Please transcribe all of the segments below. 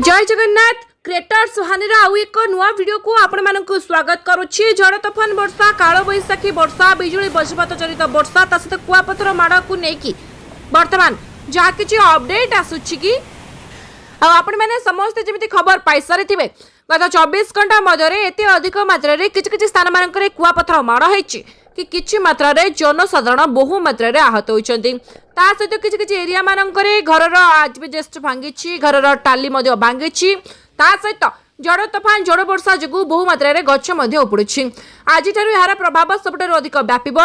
जय जगन्नाथ क्रिएटर सुहानी आउ एक नुआ वीडियो को आपण मानक स्वागत करुच्ची। झड़ तोफान वर्षा काल बैशाखी वर्षा बिजुली वज्रपात चलित वर्षा ता सहित कुआपथर माड़ को लेकिन बर्तमान जहाँ किसी अपडेट आसुची कि आपण मैंने समस्ते जमी खबर पाई सारी थे गत 24 घंटा मध्य एत अधिक मात्रा किसी स्थान मानक कुआपथर माड़ होती कि किछि मात्रा रे जनसाधारण बहु मात्रा रे आहत होइछन्ति। ता सहित किछि किछि एरिया मानकरे घरर आजबेस्ट भांगिछि, घरर टाली मध्य भांगिछि। ता सहित झड़ तोफान झड़ वर्षा जगु बहु मात्रा रे गछ मध्य उपुडुछि। आज ठारु यार प्रभाव सबठारु अधिक व्यापिब।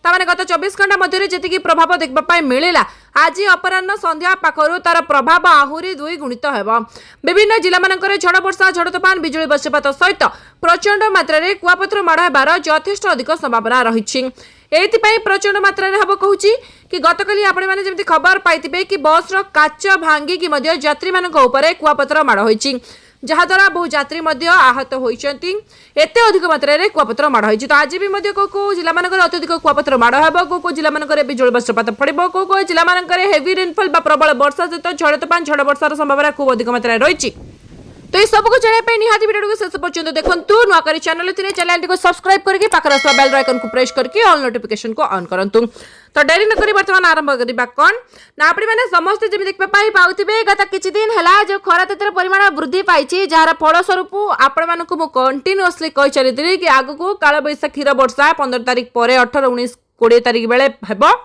तामाने गत 24 घंटा मध्य जेतिकी प्रभाव देखबा पाई मिलिला आज अपराह्न संध्या पाखरु तार प्रभाव आहुरी दुई गुणित हेब। विभिन्न जिला मानकरे झड़ वर्षा झड़ तोफान बिजुली वज्रपात सहित प्रचंड मात्रा रे कुआपथर माड़ हेबार यथेष्ट अधिक संभावना रहिछि। एथिपाई प्रचंड मात्रा रे हब कहूछि कि गतकाली आपण माने जेमति खबर पाइतिबे कि बस रो काच भांगी कि मध्य यात्री मानक ऊपर कुआपथर माड़ होइछि, जहाद्वारा बहु यात्री आहत होइछन्ति। एते अधिक मात्रा रे कुआपथर माड़ होइछि। तो आज भी मध्य को जिला मानकर अत्यधिक कुआपथर माड़ हेबो, को जिला मानकर बिजुली वज्रपात पड़िबो, को जिला मानकर हेवी रेनफॉल बा प्रबल वर्षा सहित झड़ तोफान झड़ वर्षार संभावना खूब अधिक मात्रा रहिछि। तो ये सब को जाने निहाती वीडियो को शेष पर्यंत देखंतु। नुआ करी चैनल थिने चैनल को सब्सक्राइब करके पाखर आसवा बेल आइकन को प्रेस करके ऑल नोटिफिकेशन को ऑन करंतु। तो डेरी न करी वर्तमान आरंभ करिबा कोन ना आपणी माने समस्त जेमि देखबा पाई पाउथिबे गत किछि दिन हला जो खरा तेतर परिमाण वृद्धि पाइछि, जहार फल स्वरूप आपण मानकु मु कंटीन्यूअसली कहि चलितली कि आगु को काल बैशाखीर वर्षा 15 तारिख परे 18 19 20 तारिख बेले हेबो।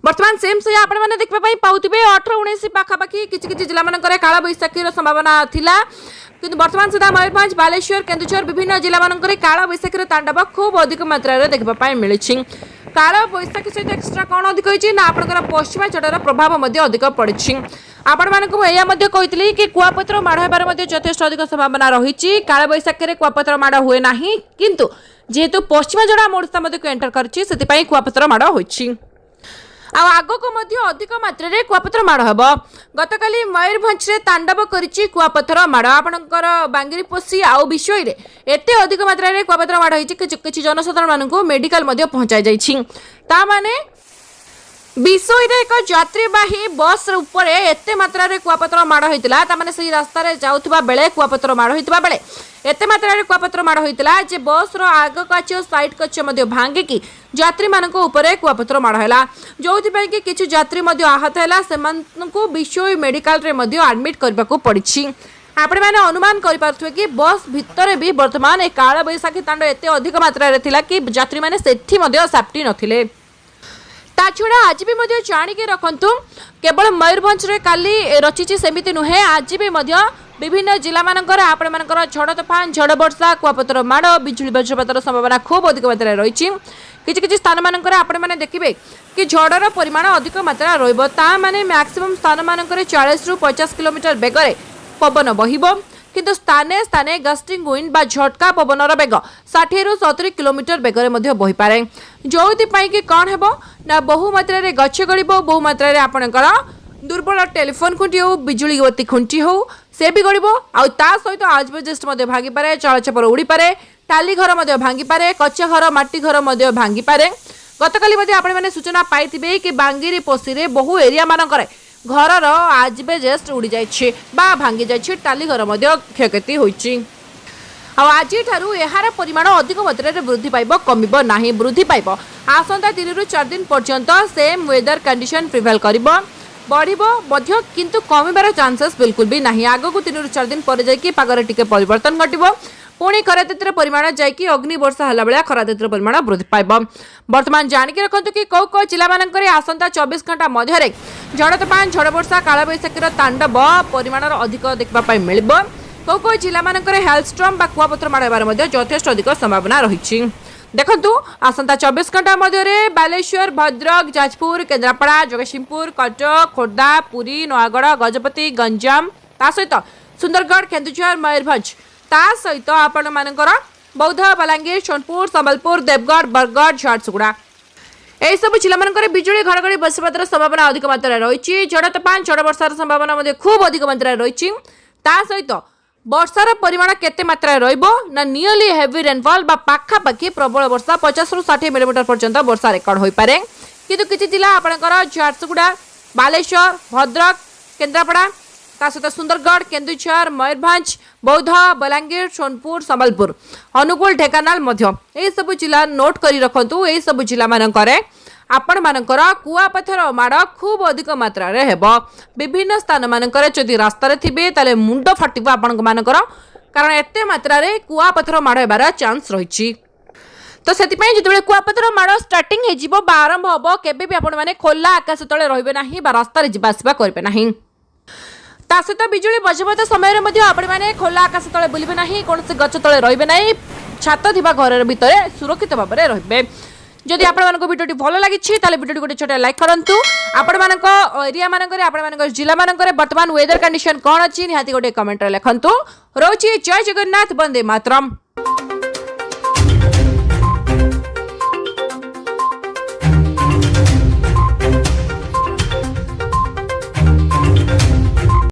वर्तमान सेम से आपण माने देखबा पाई पाउथिबे 18 19 पाखापाखी किछि जिला मानकर काल बैशाखीर संभावना थिला, किंतु वर्तमान सुधा मयूरभंज बालेश्वर केन्दुझर विभिन्न जिला मानकर काल बैशाखीर तांडव खूब अधिक मात्रा रे देखबा पाई मिलिछि। काल बैशाखी सहित एक्स्ट्रा कोन अधिक होइछि ना आपनकर पश्चिमा झड़र प्रभाव मध्ये अधिक पड़िछि। आपण मानकु एया मध्ये कहितली कि कुआपथर माड़ हेबार मध्ये यथेष्ट अधिक संभावना रहिछि। काल बैशाखी रे कुआपथर माड़ होय नाही, किंतु जेहेतु पश्चिमा झड़ा मोडसा मध्ये एंटर करछि सेति पई कुआपथर माड़ होइछि। आगो को मध्य अधिक मात्रा रे कुआपथर माड़ हेब। गतकाली मयूरभंज रे तांडव करिछि कुआपथर माड़। आपनकर बांगिरीपोषी आउ विषय रे एते अधिक मात्रा रे कुआपथर माड़ होइछि कि किछि जनसाधारण मानकु मेडिकल मध्य पहुंचाई जाइछि। ता माने विषय रे एक यात्रीवाही बस ऊपर एते मात्रा रे कुआपथर माड़ होइतिला। ता माने सही रास्ता रे जाउथबा बेले कुआपथर माड़ होइतबा बेले एते मात्रा रे कुआपथर माड़ होइतिला जे बस रो आग काच साइड काच मध्य भांगे कि यात्री मानक ऊपर कुआपथर माड़ हैला, जोथि पई कि किछु यात्री मध्य आहत हैला। सेमानकु विषय मेडिकल रे मध्य एडमिट करबा को पड़िछि। आपण माने अनुमान करि पारथुवे कि बस भितरे भी वर्तमान ए काल बैशाखी तांड एते अधिक मात्रा रे थिला कि यात्री माने सेठी मध्य सेफ्टी नथिले। ता छड़ा आज भी मध्य जानिके रखंतु केवल मयूरभंज रे काली रचिछि सेमिति नुहे, आज भी मध्य विभिन्न जिला मानकर आपण मानकर झड़ तोफान झड़ वर्षा कुआपथर माड़ बिजुली वज्रपातर संभावना खूब अधिक मात्रा रहिछि। किछि किछि स्थान मानकर आपण माने देखिबे कि झड़र परिमाण अधिक मात्रा रहइबो। ता माने मैक्सिमम स्थान मानकर 40 रु 50 किलोमीटर बेगरे पवन बहिबो, किंतु स्थाने स्थाने गस्टिंग विंड बा झटका पवनर बेग 60 रु 70 किलोमीटर बेगरे मध्य बहि पारे। जोथि पई कि कोन हेबो ना बहु मात्रा रे गछ गड़िबो, बहु मात्रा रे आपणकर दुर्बल टेलीफोन खुंटी हो बिजुली बत्ती खुंटी हो से भी गड़िबो। आ ता सहित आजबेस्ट मध्य भांगी पारे, चलछपर उड़ी पारे, टाली घर मध्य भांगी पारे, कच्चा घर माटी घर मध्य भांगी पारे। गतकाली मध्य आपण माने सूचना पाइतिबे कि बांगिरीपोषी रे बहु एरिया मानकर घरर आजबेस्ट उड़ी जाइछि बा भांगी जाइछि, टाली घर मध्य क्षयक्षति होइछि। आज ठारू एहार परिमाण अधिक मात्रा रे वृद्धि पाइबो, कमिबो नाही, वृद्धि पाइबो। आसंता 3 रु 4 दिन पर्यंत सेम वेदर कंडीशन प्रिवेल करिबो, बढ़िबो मध्य, किंतु कमिबार चांसेस बिल्कुल भी नाही। आगो को 3 रु 4 दिन पर जाय कि पागर टिके परिवर्तन घटिबो, पुणी खरातेतर परिमाण जाय कि अग्नि वर्षा हला बेला खरातेतर परिमाण वृद्धि पाइबो। वर्तमान जानिके रखंतु कि को जिला मानकर आसंता 24 घंटा मध्य रे झड़ तोफान झड़ वर्षा काल बैशाखीर तांडव परिमाण अधिक देखबा पाई मिलिबो। को जिला मानकर हेलस्टॉर्म बा कुआपथर माड़ हेबार मध्य यथेष्ट अधिक संभावना रहिछि। देखंतु आसंता 24 घंटा मध्य रे बालेश्वर, भद्रक, जाजपुर, केन्द्रापड़ा, जगतसिंहपुर, कटक, खोर्धा, पुरी, नयागढ़, गजपति, गंजाम, ता सहित सुंदरगढ़, केन्दुझर, मयूरभंज, ता सहित आपण मानकर बौद्ध, बलांगीर, सोनपुर, संबलपुर, देवगढ़, बरगढ़, झारसुगुड़ा एही सब जिला मानकर बिजुली घड़घड़ी वज्रपातर संभावना अधिक मात्रा रहिछि। झड़ तोफान झड़ वर्षार संभावना मध्ये खूब अधिक मात्रा रहिछि। ता सहित वर्षार परिमाण केते मात्रा रहिबो ना नियरली हेवी रेनफॉल बा पाखापाखी प्रबल वर्षा 50 रु 60 मिलीमीटर पर्यंत वर्षा रेकर्ड होई पारे, किंतु किछि जिला आपनकर झारसुगुड़ा, बालेश्वर, भद्रक, केन्द्रापड़ा, ता सहित सुंदरगढ़, केन्दुझर, मयूरभंज, बौद्ध, बलांगीर, सोनपुर, संबलपुर, अनुगुल, ढेंकानाल ये सब जिला नोट करी रखंतु। ये सब जिला मानकरे आपण मानकर कुआपथर माड़ खूब अधिक मात्रा रे हेबो। विभिन्न स्थान मानकरे जदि रास्ता रे थिबे ताले मुंड फाटिबो आपण मानकर, कारण एते मात्रा रे कुआपथर माड़ हेबार चांस रहिछि। तो से जो कुआपथर माड़ स्टार्टिंग हो आरंभ हम केबे भी आपण माने खोला आकाश तले रहिबे नाही बा रास्ता रे जिबासबा करबे नाही। ता सहित बिजुली बज्रपात समय आपण माने खोला आकाश तले बुलिबे नाही, कोनसे गछ तले रहिबे नाही, छात थिबा घर भितर सुरक्षित भाव में रहिबे। जदि आपण मानको वीडियोटी भलो लागिछि ताले वीडियोटी गोटे छोटा लाइक करंतु। आपण मानको एरिया मानकरे आपण मानको जिला मानकरे वर्तमान वेदर कंडीशन कोन अछि निहाती गोटे कमेंट रे लिखंतु। रोची जय जगन्नाथ, वंदे मातरम।